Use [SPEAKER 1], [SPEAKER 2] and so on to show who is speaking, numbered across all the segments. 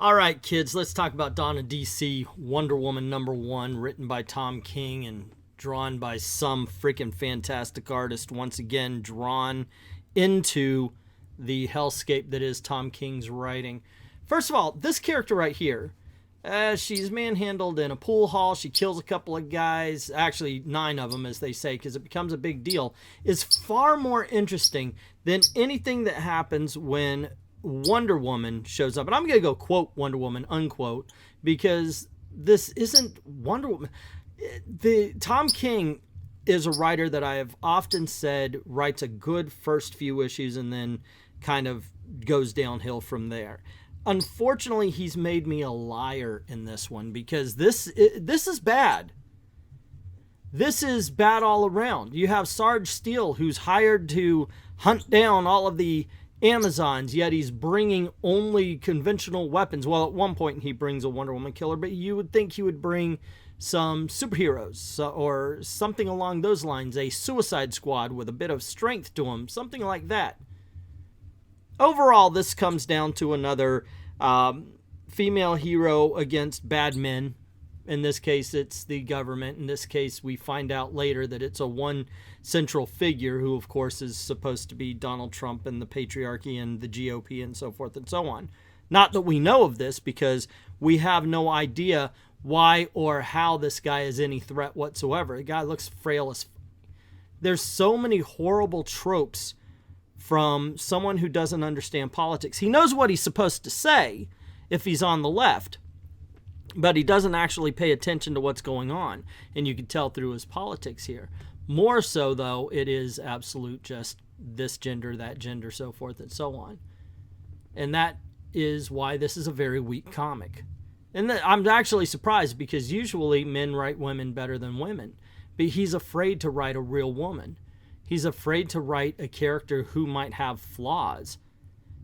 [SPEAKER 1] All right, kids, let's talk about Dawn of DC, Wonder Woman #1, written by Tom King and drawn by some freaking fantastic artist, once again drawn into the hellscape that is Tom King's writing. First of all, this character right here, she's manhandled in a pool hall. She kills a couple of guys, actually 9 of them, as they say, because it becomes a big deal, is far more interesting than anything that happens when Wonder Woman shows up. And I'm going to go quote Wonder Woman, unquote, because this isn't Wonder Woman. Tom King is a writer that I have often said writes a good first few issues and then kind of goes downhill from there. Unfortunately, he's made me a liar in this one, because this is bad. This is bad all around. You have Sarge Steele, who's hired to hunt down all of the Amazons, yet he's bringing only conventional weapons. Well, at one point he brings a Wonder Woman killer, but you would think he would bring some superheroes or something along those lines, a Suicide Squad with a bit of strength to him, something like that. Overall, this comes down to another female hero against bad men. In this case, it's the government. In this case, we find out later that it's a one central figure who, of course, is supposed to be Donald Trump and the patriarchy and the GOP and so forth and so on. Not that we know of this, because we have no idea why or how this guy is any threat whatsoever. The guy looks frail as... There's so many horrible tropes from someone who doesn't understand politics. He knows what he's supposed to say if he's on the left, but he doesn't actually pay attention to what's going on, and you can tell through his politics here. More so, though, it is absolute just this gender, that gender, so forth and so on. And that is why this is a very weak comic. And I'm actually surprised, because usually men write women better than women, but he's afraid to write a real woman. He's afraid to write a character who might have flaws.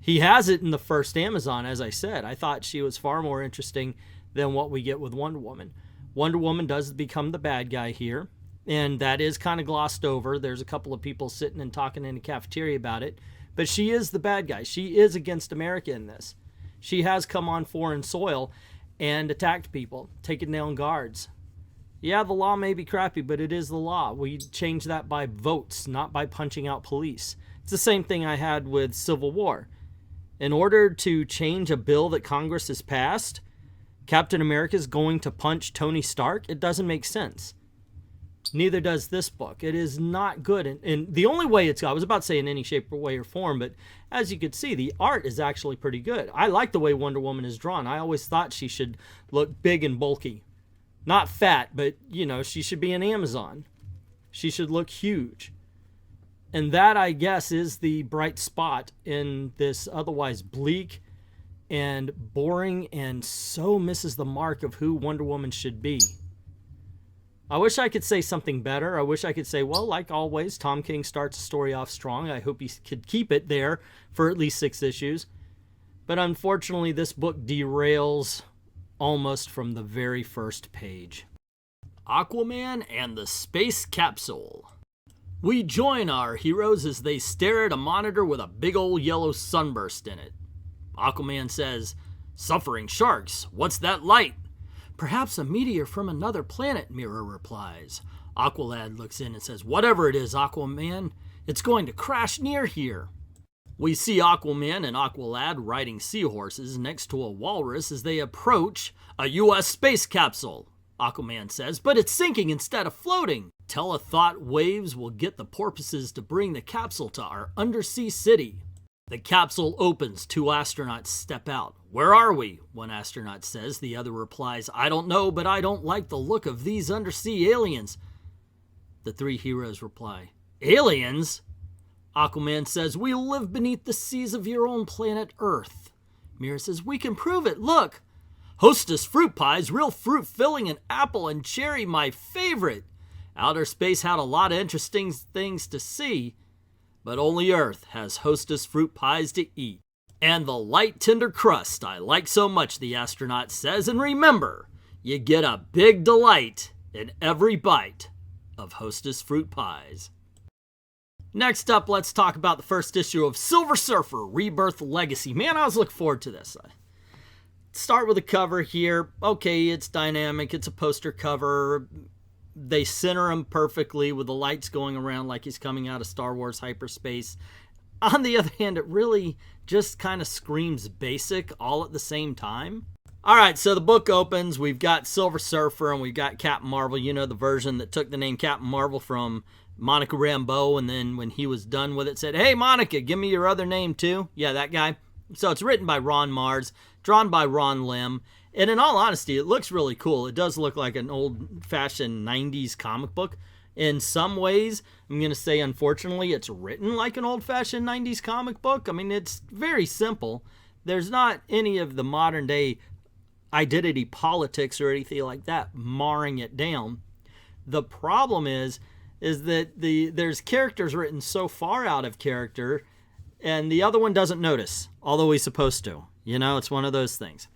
[SPEAKER 1] He has it in the first Amazon, as I said. I thought she was far more interesting than what we get with Wonder Woman. Wonder Woman does become the bad guy here, and that is kind of glossed over. There's a couple of people sitting and talking in the cafeteria about it, but she is the bad guy. She is against America in this. She has come on foreign soil and attacked people, taken down guards. Yeah, the law may be crappy, but it is the law. We change that by votes, not by punching out police. It's the same thing I had with Civil War. In order to change a bill that Congress has passed, Captain America is going to punch Tony Stark? It doesn't make sense. Neither does this book. It is not good. And the only way I was about to say in any shape or way or form, but as you could see, the art is actually pretty good. I like the way Wonder Woman is drawn. I always thought she should look big and bulky. Not fat, but, you know, she should be an Amazon. She should look huge. And that, I guess, is the bright spot in this otherwise bleak and boring and so misses the mark of who Wonder Woman should be. I wish I could say something better. I wish I could say, well, like always, Tom King starts a story off strong. I hope he could keep it there for at least 6 issues. But unfortunately, this book derails almost from the very first page. Aquaman and the Space Capsule. We join our heroes as they stare at a monitor with a big old yellow sunburst in it. Aquaman says, "Suffering sharks, what's that light?" "Perhaps a meteor from another planet," Mira replies. Aqualad looks in and says, "Whatever it is, Aquaman, it's going to crash near here." We see Aquaman and Aqualad riding seahorses next to a walrus as they approach a U.S. space capsule. Aquaman says, "But it's sinking instead of floating. Telethought waves will get the porpoises to bring the capsule to our undersea city." The capsule opens. 2 astronauts step out. "Where are we?" one astronaut says. The other replies, "I don't know, but I don't like the look of these undersea aliens." The 3 heroes reply, "Aliens?" Aquaman says, "We live beneath the seas of your own planet Earth." Mira says, "We can prove it. Look. Hostess fruit pies, real fruit filling, and apple and cherry, my favorite. Outer space had a lot of interesting things to see, but only Earth has Hostess fruit pies to eat. And the light tender crust I like so much," the astronaut says, "and remember, you get a big delight in every bite of Hostess fruit pies." Next up, let's talk about the first issue of Silver Surfer Rebirth Legacy. Man, I was looking forward to this. start with the cover here. Okay, it's dynamic. It's a poster cover. They center him perfectly with the lights going around like he's coming out of Star Wars hyperspace. On the other hand, it really just kind of screams basic all at the same time. All right, so the book opens. We've got Silver Surfer and we've got Captain Marvel. You know, the version that took the name Captain Marvel from Monica Rambeau, and then when he was done with it said, "Hey, Monica, give me your other name too." Yeah, that guy. So it's written by Ron Mars, drawn by Ron Lim. And in all honesty, it looks really cool. It does look like an old-fashioned 90s comic book. In some ways, I'm going to say, unfortunately, it's written like an old-fashioned 90s comic book. I mean, it's very simple. There's not any of the modern-day identity politics or anything like that marring it down. The problem is that there's characters written so far out of character, and the other one doesn't notice, although he's supposed to. You know, it's one of those things.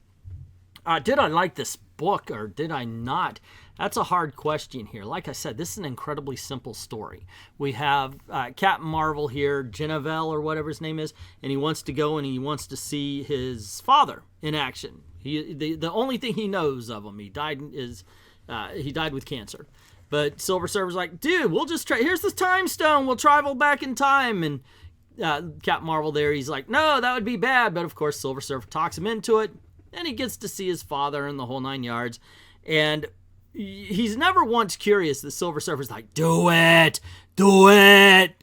[SPEAKER 1] Did I like this book or did I not? That's a hard question here. Like I said, this is an incredibly simple story. We have Captain Marvel here, Genevieve or whatever his name is, and he wants to go and he wants to see his father in action. The only thing he knows of him, he died with cancer. But Silver Surfer's like, dude, we'll just try. Here's this time stone. We'll travel back in time. And Captain Marvel there, he's like, no, that would be bad. But of course, Silver Surfer talks him into it. And he gets to see his father and the whole 9 yards. And he's never once curious that Silver Surfer's like, do it,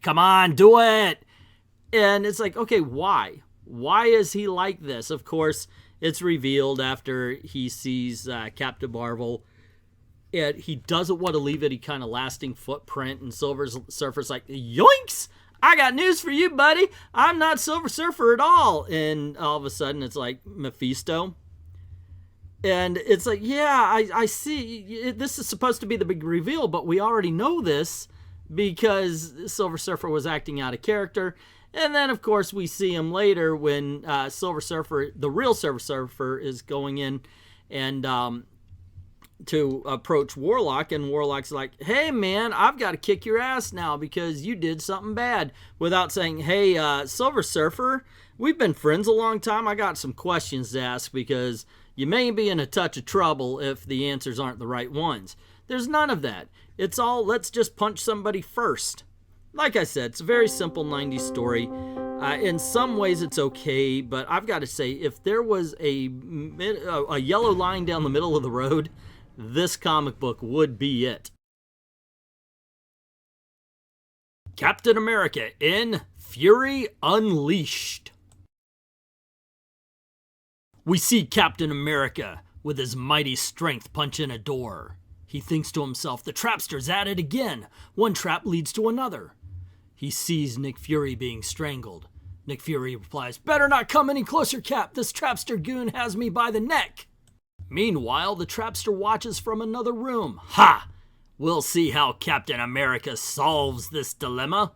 [SPEAKER 1] come on, do it. And it's like, okay, why? Why is he like this? Of course, it's revealed after he sees Captain Marvel. And he doesn't want to leave any kind of lasting footprint. And Silver Surfer's like, yoinks! I got news for you, buddy. I'm not Silver Surfer at all. And all of a sudden, it's like Mephisto. And it's like, yeah, I see. This is supposed to be the big reveal, but we already know this because Silver Surfer was acting out of character. And then, of course, we see him later when Silver Surfer, the real Silver Surfer, is going in and to approach Warlock, and Warlock's like, hey man, I've got to kick your ass now because you did something bad, without saying, hey, Silver Surfer, we've been friends a long time. I got some questions to ask because you may be in a touch of trouble if the answers aren't the right ones. There's none of that. It's all, let's just punch somebody first. Like I said, it's a very simple 90s story. In some ways it's okay, but I've got to say, if there was a yellow line down the middle of the road, this comic book would be it. Captain America in Fury Unleashed. We see Captain America with his mighty strength punch in a door. He thinks to himself, the trapster's at it again. One trap leads to another. He sees Nick Fury being strangled. Nick Fury replies, better not come any closer, Cap. This trapster goon has me by the neck. Meanwhile, the trapster watches from another room. Ha! We'll see how Captain America solves this dilemma.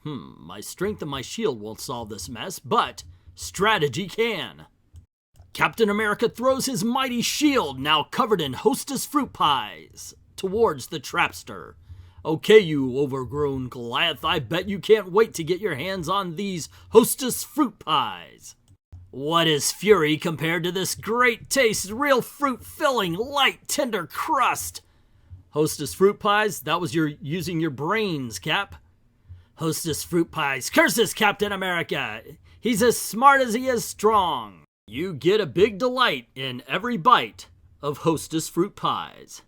[SPEAKER 1] My strength and my shield won't solve this mess, but strategy can. Captain America throws his mighty shield, now covered in Hostess fruit pies, towards the trapster. Okay, you overgrown Goliath, I bet you can't wait to get your hands on these Hostess fruit pies. What is Fury compared to this great taste, real fruit filling, light, tender crust? Hostess fruit pies, that was your using your brains, Cap. Hostess fruit pies, curses Captain America. He's as smart as he is strong. You get a big delight in every bite of Hostess fruit pies.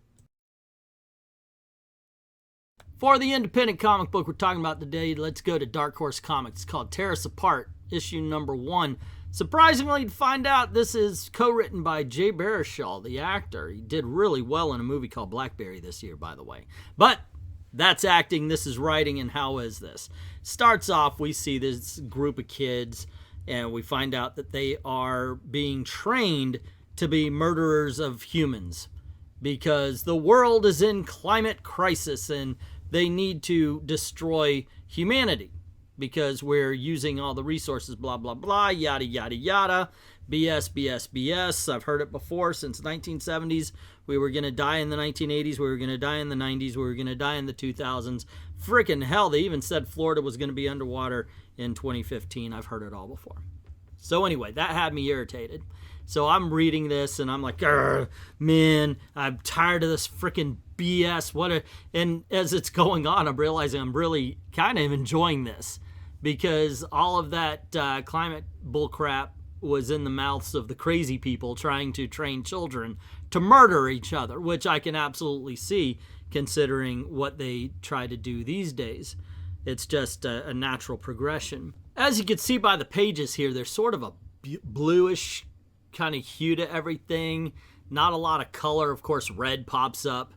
[SPEAKER 1] For the independent comic book we're talking about today, let's go to Dark Horse Comics. It's called Tear Us Apart, issue number 1. Surprisingly, to find out, this is co-written by Jay Baruchel, the actor. He did really well in a movie called Blackberry this year, by the way. But that's acting, this is writing, and how is this? Starts off, we see this group of kids, and we find out that they are being trained to be murderers of humans because the world is in climate crisis and they need to destroy humanity because we're using all the resources, blah, blah, blah, yada, yada, yada, BS, BS, BS. I've heard it before since the 1970s. We were going to die in the 1980s. We were going to die in the 90s. We were going to die in the 2000s. Freaking hell, they even said Florida was going to be underwater in 2015. I've heard it all before. So anyway, that had me irritated. So I'm reading this and I'm like, man, I'm tired of this freaking BS. And as it's going on, I'm realizing I'm really kind of enjoying this, because all of that climate bullcrap was in the mouths of the crazy people trying to train children to murder each other, which I can absolutely see considering what they try to do these days. It's just a natural progression. As you can see by the pages here, there's sort of a bluish kind of hue to everything. Not a lot of color. Of course, red pops up.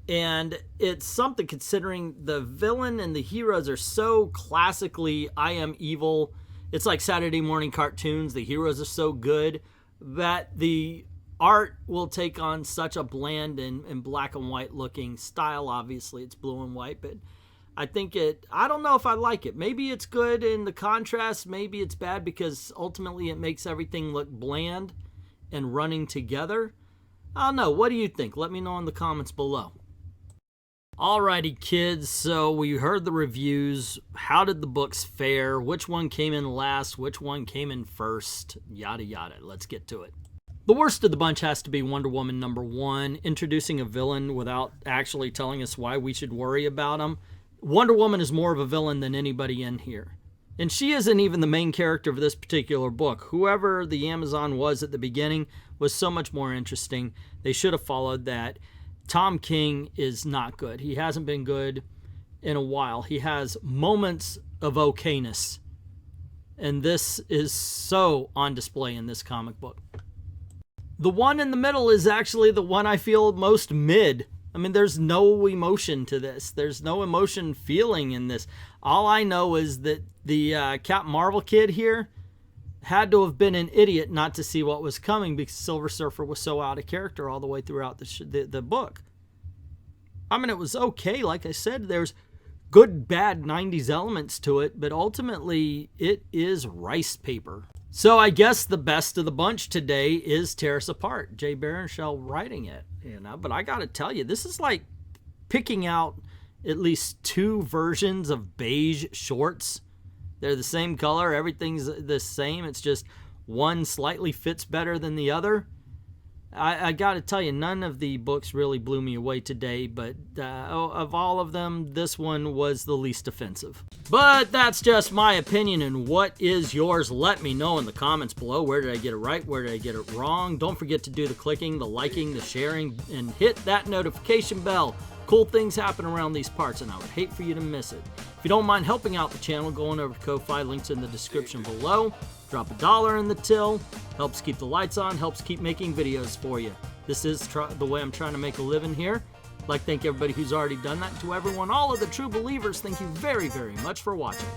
[SPEAKER 1] And it's something considering the villain and the heroes are so classically I am evil. It's like Saturday morning cartoons. The heroes are so good that the art will take on such a bland and black and white looking style. Obviously, it's blue and white, but I think I don't know if I like it. Maybe it's good in the contrast. Maybe it's bad because ultimately it makes everything look bland and running together. I don't know. What do you think? Let me know in the comments below. Alrighty, kids. So we heard the reviews. How did the books fare? Which one came in last? Which one came in first? Yada, yada. Let's get to it. The worst of the bunch has to be Wonder Woman #1, introducing a villain without actually telling us why we should worry about him. Wonder Woman is more of a villain than anybody in here. And she isn't even the main character of this particular book. Whoever the Amazon was at the beginning was so much more interesting. They should have followed that. Tom King is not good. He hasn't been good in a while. He has moments of okayness. And this is so on display in this comic book. The one in the middle is actually the one I feel most mid. I mean, there's no emotion to this. There's no emotion feeling in this. All I know is that the Captain Marvel kid here had to have been an idiot not to see what was coming, because Silver Surfer was so out of character all the way throughout the book. I mean, it was okay. Like I said, there's good, bad 90s elements to it, but ultimately it is rice paper. So I guess the best of the bunch today is Tear Us Apart. Jay Baruchel writing it, But I got to tell you, this is like picking out at least 2 versions of beige shorts. They're the same color. Everything's the same. It's just one slightly fits better than the other. I got to tell you, none of the books really blew me away today, but of all of them, this one was the least offensive. But that's just my opinion, and what is yours? Let me know in the comments below. Where did I get it right? Where did I get it wrong? Don't forget to do the clicking, the liking, the sharing, and hit that notification bell. Cool things happen around these parts, and I would hate for you to miss it. If you don't mind helping out the channel, going over to Ko-Fi, links in the description below. Drop $1 in the till. Helps keep the lights on, helps keep making videos for you. This is the way I'm trying to make a living here. I'd like to thank everybody who's already done that. To everyone, all of the true believers, thank you very, very much for watching.